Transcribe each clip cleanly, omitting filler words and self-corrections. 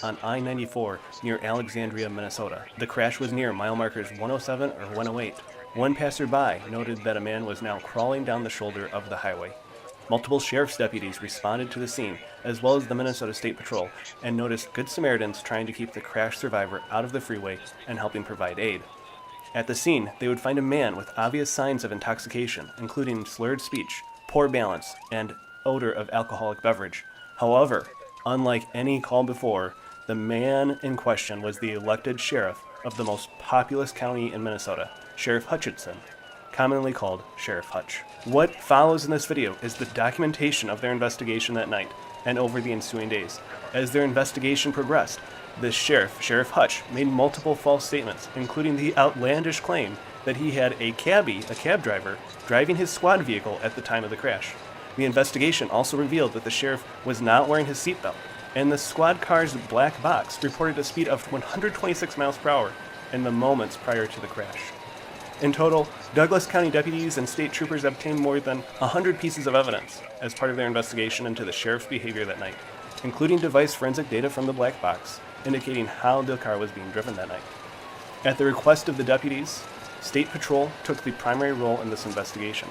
on I-94 near Alexandria, Minnesota. The crash was near mile markers 107 or 108. One passerby noted that a man was now crawling down the shoulder of the highway. Multiple sheriff's deputies responded to the scene, as well as the Minnesota State Patrol, and noticed Good Samaritans trying to keep the crash survivor out of the freeway and helping provide aid. At the scene, they would find a man with obvious signs of intoxication, including slurred speech, poor balance, and odor of alcoholic beverage. However, unlike any call before, the man in question was the elected sheriff of the most populous county in Minnesota, Sheriff Hutchinson, commonly called Sheriff Hutch. What follows in this video is the documentation of their investigation that night and over the ensuing days. As their investigation progressed, this sheriff, Sheriff Hutch, made multiple false statements, including the outlandish claim that he had a cab driver, driving his squad vehicle at the time of the crash. The investigation also revealed that the sheriff was not wearing his seatbelt, and the squad car's black box reported a speed of 126 miles per hour in the moments prior to the crash. In total, Douglas County deputies and state troopers obtained more than 100 pieces of evidence as part of their investigation into the sheriff's behavior that night, including device forensic data from the black box, indicating how the car was being driven that night. At the request of the deputies, State Patrol took the primary role in this investigation.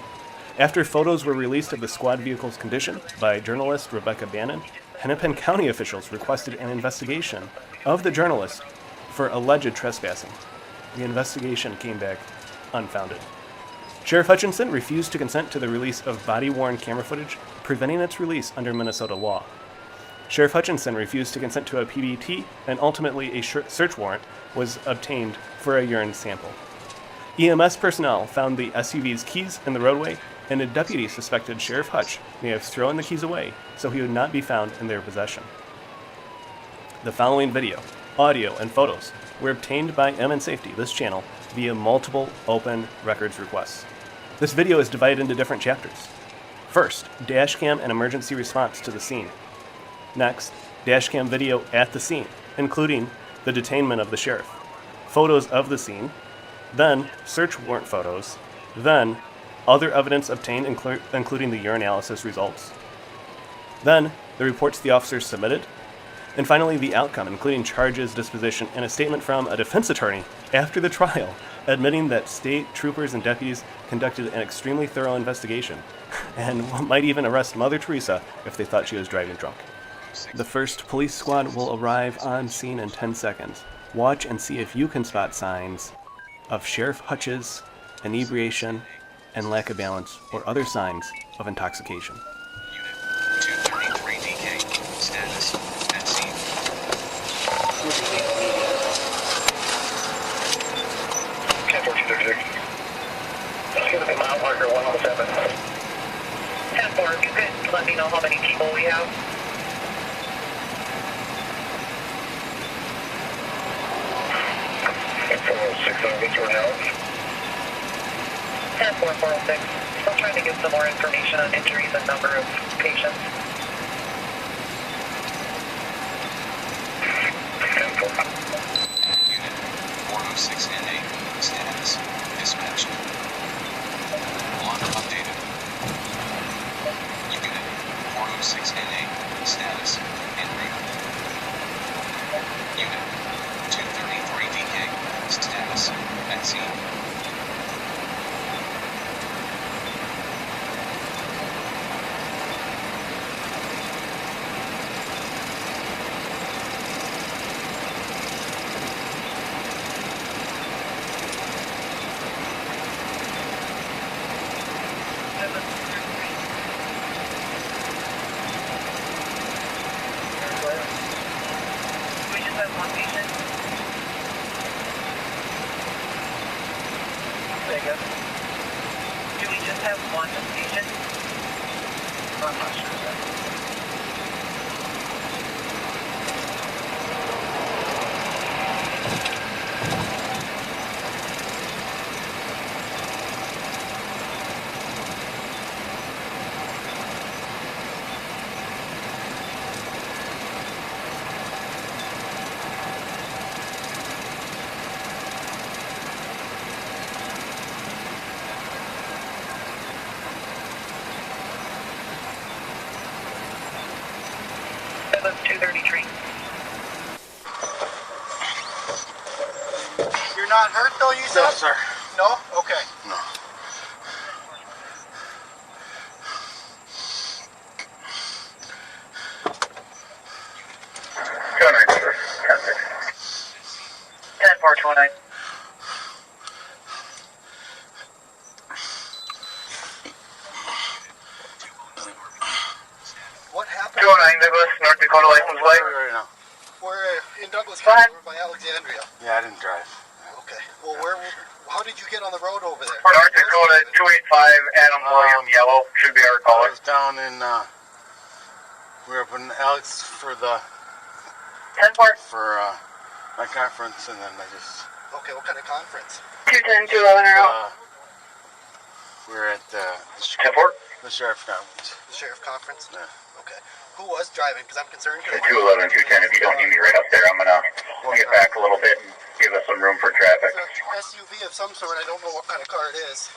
After photos were released of the squad vehicle's condition by journalist Rebecca Bannon, Hennepin County officials requested an investigation of the journalist for alleged trespassing. The investigation came back unfounded. Sheriff Hutchinson refused to consent to the release of body-worn camera footage, preventing its release under Minnesota law. Sheriff Hutchinson refused to consent to a PBT, and ultimately a search warrant was obtained for a urine sample. EMS personnel found the SUV's keys in the roadway, and a deputy suspected Sheriff Hutch may have thrown the keys away so he would not be found in their possession. The following video, audio, and photos were obtained by MN Safety, this channel, via multiple open records requests. This video is divided into different chapters. First, dashcam and emergency response to the scene. Next, dashcam video at the scene, including the detainment of the sheriff, photos of the scene, then search warrant photos, then other evidence obtained including the urinalysis results, then the reports the officers submitted, and finally the outcome, including charges, disposition, and a statement from a defense attorney after the trial, admitting that state troopers and deputies conducted an extremely thorough investigation and might even arrest Mother Teresa if they thought she was driving drunk. The first police squad will arrive on scene in 10 seconds. Watch and see if you can spot signs of Sheriff Hutch's inebriation and lack of balance or other signs of intoxication. Unit 233 DK, status at scene. Mile marker 107. 10-4, if you could let me know how many people we have. Now. 10-4-406. Still trying to get some more information on injuries and number of patients. 10-4. Unit 406 NA, status dispatched. Log updated. Unit 406 NA, status en route. Unit 233 DK, status at scene. We just have one patient. Do we just have one patient? I'm not sure of that. That was 233. not hurt though, you said? No, sir. No? Okay. No. Go 9, sir. 10-4, 209. What happened? 209, Douglas, North Dakota license plate. Right now. We're in Douglas Go ahead. County, we're by Alexandria. Yeah, I didn't drive. Okay. Well, how did you get on the road over there? North Dakota 285, Adam William, yellow, should be our I caller. was down in, we were up in Alex for 10-4. my conference, and then I just, Okay, what kind of conference? 210, 211 are out. we were at the 10-4. sheriff conference. The sheriff conference? Yeah. Okay. Who was driving? Because I'm concerned. 211, 210, if you don't need me right up there, I'm gonna get back a little bit and give us some room for traffic. It's an SUV of some sort. I don't know what kind of car it is.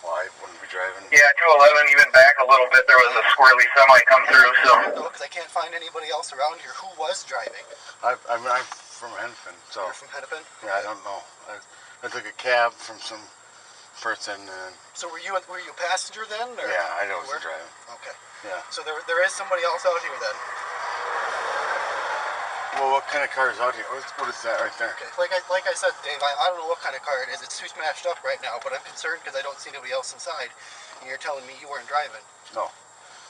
Well, I wouldn't be driving. Yeah, 211, even back a little bit, there was a squirrely semi come through, so. No, because I can't find anybody else around here. Who was driving? I'm from Hennepin, so. You're from Hennepin? Yeah, I don't know. I took a cab from some person, and So were you a passenger then? Or yeah, I you wasn't were? driving. Okay. Yeah. So there is somebody else out here then? Well, what kind of car is out here? What is that right there? Okay. Like I said, Dave, I don't know what kind of car it is. It's too smashed up right now, but I'm concerned because I don't see anybody else inside. And you're telling me you weren't driving. No.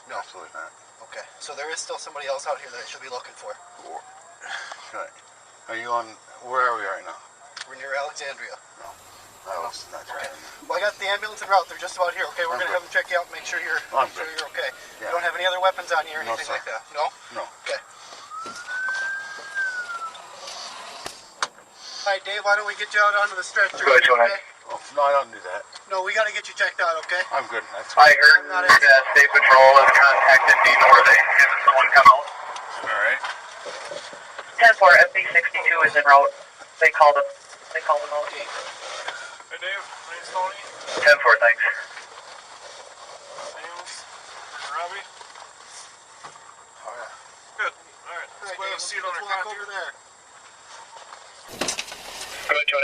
No. Absolutely not. Okay. So there is still somebody else out here that I should be looking for. Right. Are you on? Where are we right now? We're near Alexandria. No. I was not Okay. driving. Well, I got the ambulance en route. They're just about here. Okay, we're I'm gonna good. have them check you out and make sure you're I'm make sure good. you're okay. Yeah. You don't have any other weapons on you or No, anything sir. like that. No. No. Okay. All right, Dave. Why don't we get you out onto the stretcher? Go ahead, Joanne. Okay? Oh, no, I don't do that. No, we got to get you checked out. Okay. I'm good. That's I fine. heard that State Patrol has contacted me where they have someone come out. All right. 10-4, FB62 is en route. They called him out. Dave. Hey Dave, my name's Tony. 10-4, thanks. Name's Robbie. All right. Good. Alright, All let's right, go have Dave. a seat Let's on our walk contact. over there. Go ahead, Joanne.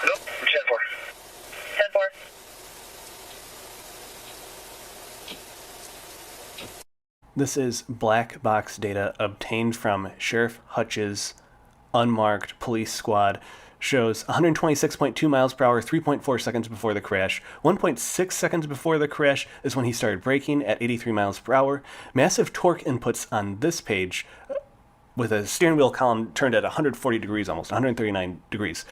Nope, 10-4. 10-4. This is black box data obtained from Sheriff Hutch's unmarked police squad. Shows 126.2 miles per hour, 3.4 seconds before the crash. 1.6 seconds before the crash is when he started braking at 83 miles per hour. Massive torque inputs on this page with a steering wheel column turned at 140 degrees, almost 139 degrees.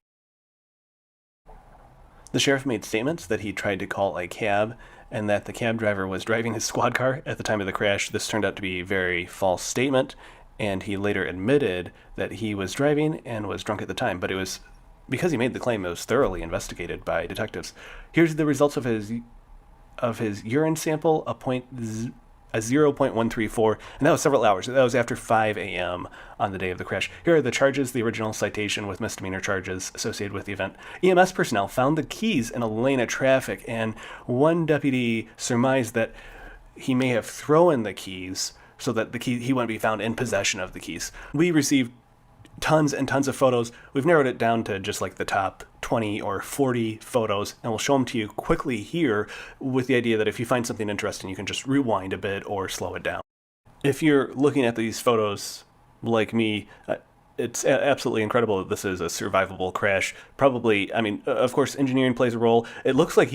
The sheriff made statements that he tried to call a cab and that the cab driver was driving his squad car at the time of the crash. This turned out to be a very false statement, and he later admitted that he was driving and was drunk at the time, but it was because he made the claim, it was thoroughly investigated by detectives. Here's the results of his urine sample, a 0.134, and that was several hours. That was after 5 a.m. on the day of the crash. Here are the charges, the original citation with misdemeanor charges associated with the event. EMS personnel found the keys in a lane of traffic, and one deputy surmised that he may have thrown the keys so that he wouldn't be found in possession of the keys. We received tons and tons of photos. We've narrowed it down to just like the top 20 or 40 photos, and we'll show them to you quickly here with the idea that if you find something interesting, you can just rewind a bit or slow it down. If you're looking at these photos like me, it's absolutely incredible that this is a survivable crash. Probably, I mean, of course, engineering plays a role. It looks like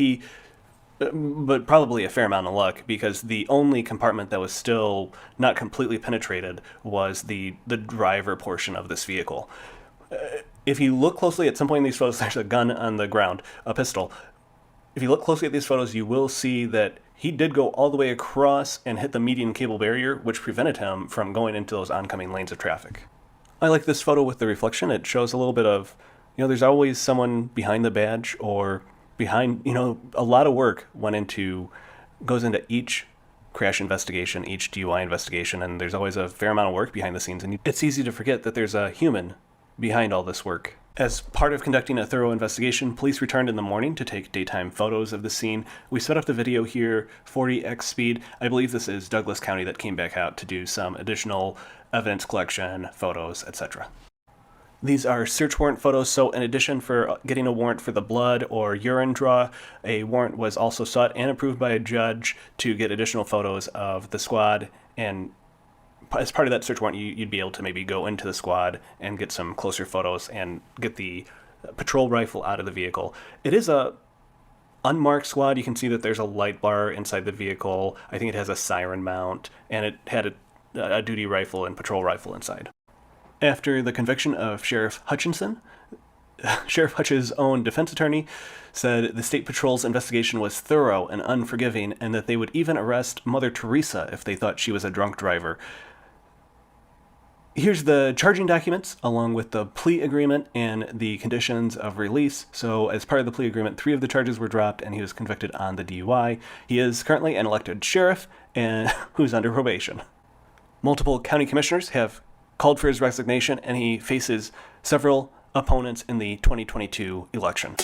but probably a fair amount of luck, because the only compartment that was still not completely penetrated was the driver portion of this vehicle. If you look closely at some point in these photos, there's a gun on the ground, a pistol. If you look closely at these photos, you will see that he did go all the way across and hit the median cable barrier, which prevented him from going into those oncoming lanes of traffic. I like this photo with the reflection. It shows a little bit of, there's always someone behind the badge or behind, a lot of work goes into each crash investigation, each DUI investigation, and there's always a fair amount of work behind the scenes, and it's easy to forget that there's a human behind all this work. As part of conducting a thorough investigation, police returned in the morning to take daytime photos of the scene. We sped up the video here, 40x speed. I believe this is Douglas County that came back out to do some additional evidence collection, photos, etc. These are search warrant photos, so in addition for getting a warrant for the blood or urine draw, a warrant was also sought and approved by a judge to get additional photos of the squad, and as part of that search warrant, you'd be able to maybe go into the squad and get some closer photos and get the patrol rifle out of the vehicle. It is a unmarked squad. You can see that there's a light bar inside the vehicle. I think it has a siren mount, and it had a duty rifle and patrol rifle inside. After the conviction of Sheriff Hutchinson, Sheriff Hutch's own defense attorney said the State Patrol's investigation was thorough and unforgiving, and that they would even arrest Mother Teresa if they thought she was a drunk driver. Here's the charging documents, along with the plea agreement and the conditions of release. So as part of the plea agreement, 3 of the charges were dropped, and he was convicted on the DUI. He is currently an elected sheriff and who's under probation. Multiple county commissioners have called for his resignation, and he faces several opponents in the 2022 election.